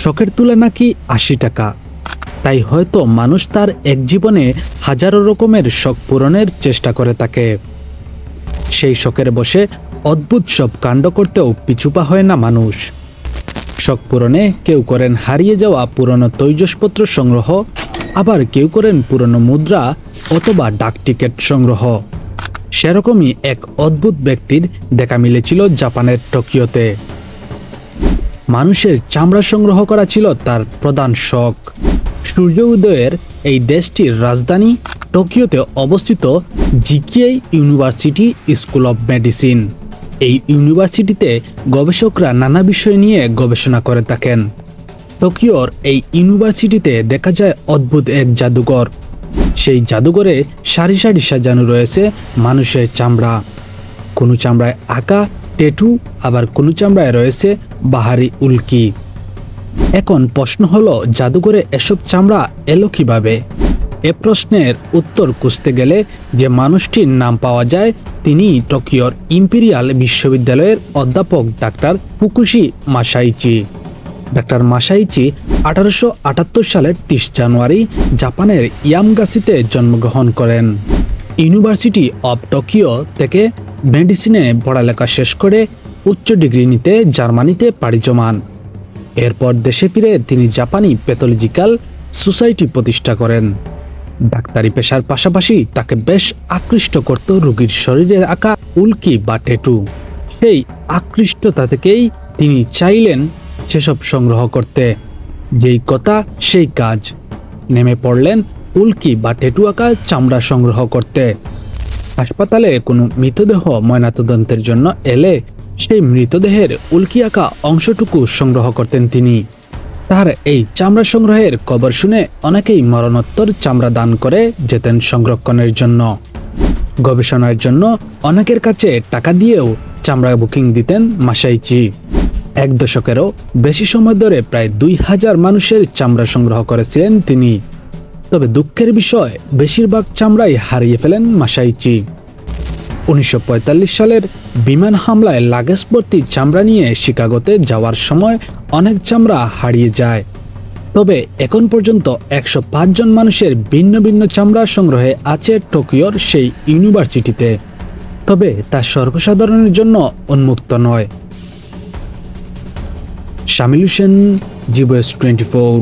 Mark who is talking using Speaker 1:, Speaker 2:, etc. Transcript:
Speaker 1: শখের তুলা নাকি ৮০ টাকা। তাই হয়তো মানুষ তার এক জীবনে হাজারো রকমের শখ পূরণের চেষ্টা করে থাকে। সেই শখের বসে অদ্ভুত সব কাণ্ড করতেও পিছুপা হয় না মানুষ। শখ পূরণে কেউ করেন হারিয়ে যাওয়া পুরনো তৈজসপত্র সংগ্রহ, আবার কেউ করেন পুরনো মুদ্রা অথবা ডাক টিকিট সংগ্রহ। সেরকমই এক অদ্ভুত ব্যক্তির দেখা মিলেছিল জাপানের টোকিওতে। মানুষের চামড়া সংগ্রহ করা ছিল তার প্রধান শখ। সূর্য উদয়ের এই দেশটির রাজধানী টোকিওতে অবস্থিত জিকিয়াই ইউনিভার্সিটি স্কুল অব মেডিসিন। এই ইউনিভার্সিটিতে গবেষকরা নানা বিষয় নিয়ে গবেষণা করে থাকেন। টোকিওর এই ইউনিভার্সিটিতে দেখা যায় অদ্ভুত এক জাদুঘর। সেই জাদুঘরে সারি সারি সাজানো রয়েছে মানুষের চামড়া। কোনো চামড়ায় আঁকা ট্যাটু, আবার কোনো চামড়ায় রয়েছে বাহারি উল্কি। এখন প্রশ্ন হলো, জাদুঘরে এসব চামড়া এলো কিভাবে? এ প্রশ্নের উত্তর খুঁজতে গেলে যে মানুষটির নাম পাওয়া যায় তিনি টোকিওর ইম্পেরিয়াল বিশ্ববিদ্যালয়ের অধ্যাপক ডাক্তার ফুকুশি মাসাইচি। ডাক্তার মাসাইচি 1878 সালের 30 জানুয়ারি জাপানের ইয়ামগাসিতে জন্মগ্রহণ করেন। ইউনিভার্সিটি অব টোকিও থেকে মেডিসিনে পড়ালেখা শেষ করে উচ্চ ডিগ্রি নিতে জার্মানিতে পাড়ি জমান। এরপর দেশে ফিরে তিনি জাপানি প্যাথোলজিক্যাল সোসাইটি প্রতিষ্ঠা করেন। ডাক্তারি পেশার পাশাপাশি তাকে বেশ আকৃষ্ট করত রোগীর শরীরে আঁকা উল্কি বা ট্যাটু। সেই আকৃষ্টতা থেকেই তিনি চাইলেন সেসব সংগ্রহ করতে। যেই কথা সেই কাজ, নেমে পড়লেন উল্কি বা ট্যাটু আঁকা চামড়া সংগ্রহ করতে। হাসপাতালে কোনো মৃতদেহ ময়নাতদন্তের জন্য এলে সেই মৃতদেহের উল্কি আঁকা অংশটুকু সংগ্রহ করতেন তিনি। তার এই চামড়া সংগ্রহের খবর শুনে অনেকেই মরণোত্তর চামড়া দান করে যেতেন সংরক্ষণের জন্য। গবেষণার জন্য অনেকের কাছে টাকা দিয়েও চামড়া বুকিং দিতেন মাসাইচি। 1 দশকেরও বেশি সময় ধরে প্রায় 2000 মানুষের চামড়া সংগ্রহ করেছিলেন তিনি। তবে দুঃখের বিষয়, বেশিরভাগ চামড়াই হারিয়ে ফেলেন মাসাইচি। 1945 সালের বিমান হামলায় লাগেজ ভর্তি চামড়া নিয়ে শিকাগোতে যাওয়ার সময় অনেক চামড়া হারিয়ে যায়। তবে এখন পর্যন্ত 105 জন মানুষের ভিন্ন ভিন্ন চামড়া সংগ্রহে আছে টোকিওর সেই ইউনিভার্সিটিতে। তবে তা সর্বসাধারণের জন্য উন্মুক্ত নয়। শামিল হোসেন, জিবস 24।